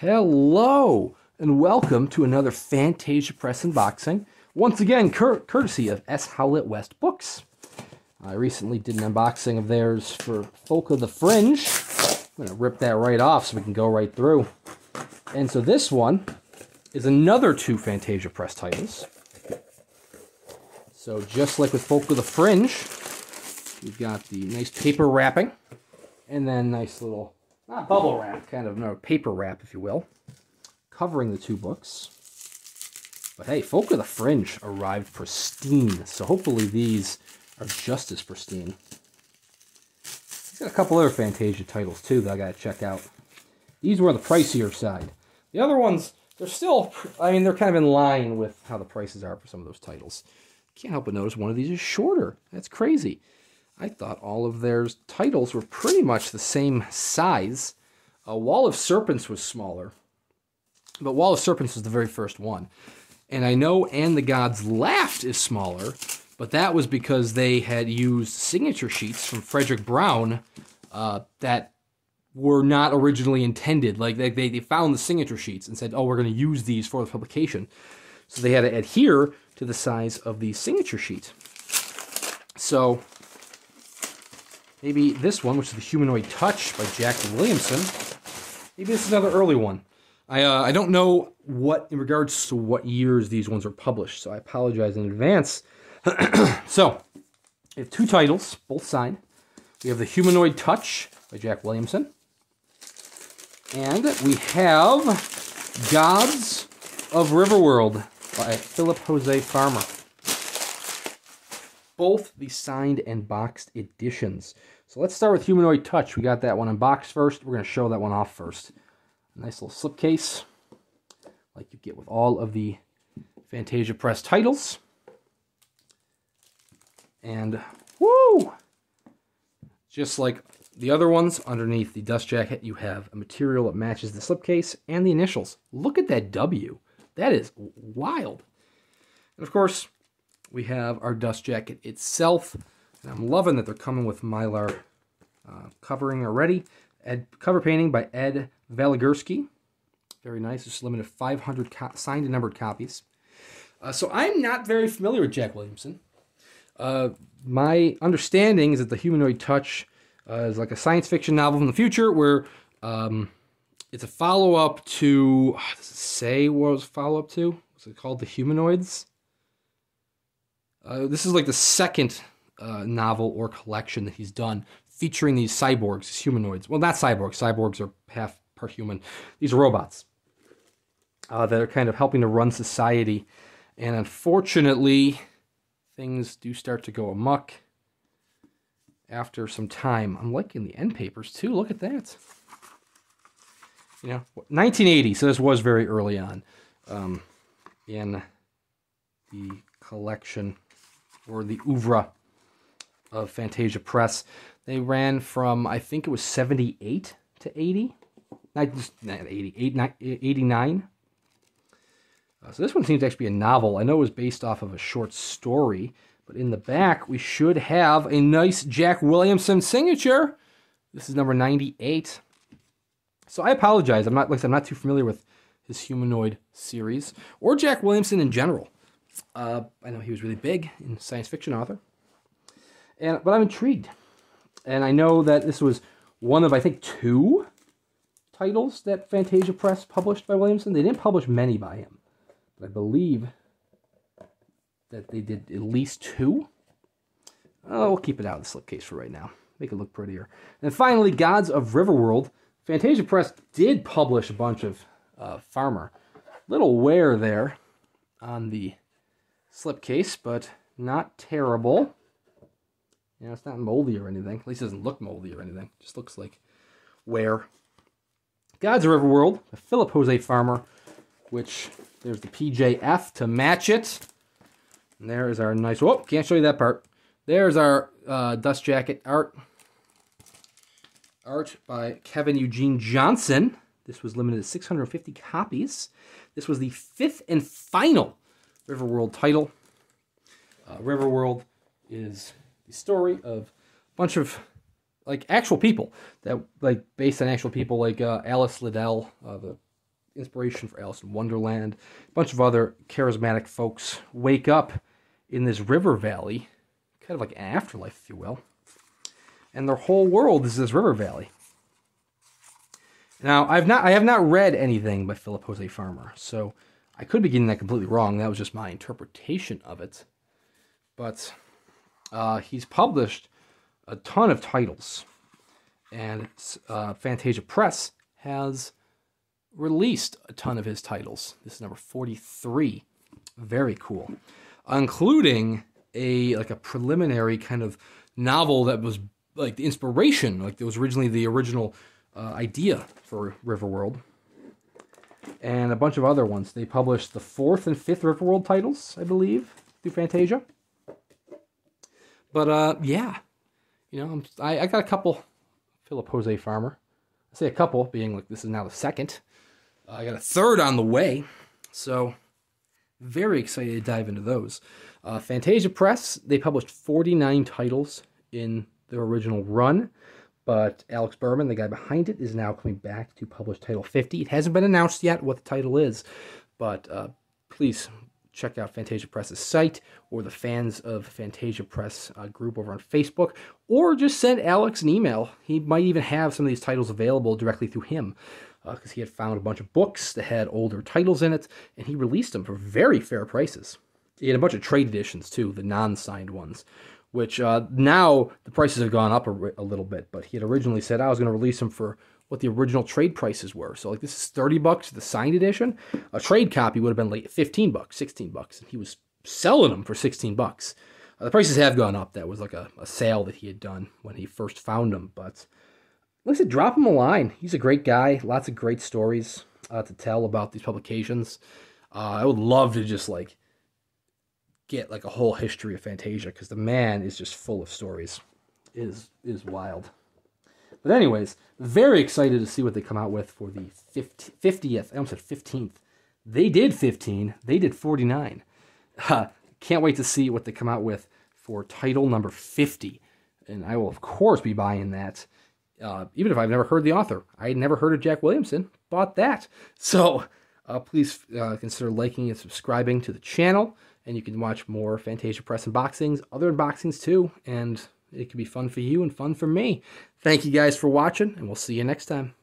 Hello, and welcome to another Phantasia Press unboxing. Once again, courtesy of S Howlett-West Books. I recently did an unboxing of theirs for Folk of the Fringe. I'm going to rip that right off so we can go right through. And so this one is another two Phantasia Press titles. So just like with Folk of the Fringe, we've got the nice paper wrapping, and then nice little, not bubble wrap, kind of no paper wrap, if you will, covering the two books. But hey, Folk of the Fringe arrived pristine, so hopefully these are just as pristine. He's got a couple other Phantasia titles too that I gotta check out. These were on the pricier side. The other ones, they're still, I mean, they're kind of in line with how the prices are for some of those titles. Can't help but notice one of these is shorter. That's crazy. I thought all of their titles were pretty much the same size. Wall of Serpents was smaller, but Wall of Serpents was the very first one. And I know And the Gods Laughed is smaller, but that was because they had used signature sheets from Frederick Brown that were not originally intended. Like they found the signature sheets and said, oh, we're going to use these for the publication. So they had to adhere to the size of the signature sheet. So maybe this one, which is the Humanoid Touch by Jack Williamson, maybe this is another early one. I don't know what, in regards to what years these ones are published, so I apologize in advance. So, we have two titles, both signed. We have the Humanoid Touch by Jack Williamson. And we have Gods of Riverworld by Philip Jose Farmer. Both the signed and boxed editions. So let's start with Humanoid Touch. We got that one unboxed first. We're going to show that one off first. A nice little slipcase, like you get with all of the Phantasia Press titles. And, woo! Just like the other ones, underneath the dust jacket, you have a material that matches the slipcase and the initials. Look at that W. That is wild. And of course, we have our dust jacket itself. And I'm loving that they're coming with Mylar covering already. Cover painting by Ed Valigursky. Very nice. Just limited 500 signed and numbered copies. So I'm not very familiar with Jack Williamson. My understanding is that the Humanoid Touch is like a science fiction novel from the future where it's a follow-up to, does it say what it was a follow-up to? Was it called The Humanoids? This is like the second novel or collection that he's done featuring these cyborgs, these humanoids. Well, not cyborgs. Cyborgs are half part human. These are robots that are kind of helping to run society. And unfortunately, things do start to go amok after some time. I'm liking the end papers, too. Look at that. You know, 1980, so this was very early on in the collection or the oeuvre of Phantasia Press. They ran from, I think it was 78 to 80. Not 80, 89. So this one seems to actually be a novel. I know it was based off of a short story, but in the back we should have a nice Jack Williamson signature. This is number 98. So I apologize. I'm not too familiar with his Humanoid series or Jack Williamson in general. I know he was really big in science fiction author, but I'm intrigued. And I know that this was one of, I think, two titles that Phantasia Press published by Williamson. They didn't publish many by him, but I believe that they did at least two. Oh, we'll keep it out of the slipcase for right now. Make it look prettier. And finally, Gods of Riverworld. Phantasia Press did publish a bunch of Farmer. Little wear there on the slipcase, but not terrible. You know, it's not moldy or anything. At least it doesn't look moldy or anything. It just looks like wear. Gods of Riverworld, by Philip Jose Farmer, which there's the PJF to match it. And there is our nice, whoop, can't show you that part. There's our dust jacket art. Art by Kevin Eugene Johnson. This was limited to 650 copies. This was the fifth and final Riverworld title. Riverworld is the story of a bunch of like actual people that like based on actual people like Alice Liddell, the inspiration for Alice in Wonderland. A bunch of other charismatic folks wake up in this river valley, kind of like an afterlife, if you will. And their whole world is this river valley. Now, I have not read anything by Philip Jose Farmer, so I could be getting that completely wrong. That was just my interpretation of it. But he's published a ton of titles, and Phantasia Press has released a ton of his titles. This is number 43. Very cool. Including a preliminary kind of novel that was like the inspiration, like it was originally the original idea for Riverworld. And a bunch of other ones. They published the 4th and 5th Riverworld titles, I believe, through Phantasia. But yeah, you know, I got a couple Philip Jose Farmer. I say a couple, being like this is now the 2nd. I got a 3rd on the way, so very excited to dive into those. Phantasia Press, they published 49 titles in their original run, but Alex Berman, the guy behind it, is now coming back to publish title 50. It hasn't been announced yet what the title is, but please check out Phantasia Press's site or the Fans of Phantasia Press group over on Facebook, or just send Alex an email. He might even have some of these titles available directly through him, because he had found a bunch of books that had older titles in it, and he released them for very fair prices. He had a bunch of trade editions, too, the non-signed ones, which now the prices have gone up a little bit, but he had originally said I was going to release them for what the original trade prices were. So like this is $30 for the signed edition. A trade copy would have been like $15, $16, and he was selling them for $16. The prices have gone up. That was like a sale that he had done when he first found them. But like I said, drop him a line. He's a great guy. Lots of great stories to tell about these publications. I would love to just like get like a whole history of Phantasia, because the man is just full of stories. It is wild. But anyways, very excited to see what they come out with for the 50th. I almost said 15th. They did 15. They did 49. Can't wait to see what they come out with for title number 50. And I will, of course, be buying that. Even if I've never heard the author. I had never heard of Jack Williamson. Bought that. So please consider liking and subscribing to the channel. And you can watch more Phantasia Press unboxings, other unboxings too. And it can be fun for you and fun for me. Thank you guys for watching, and we'll see you next time.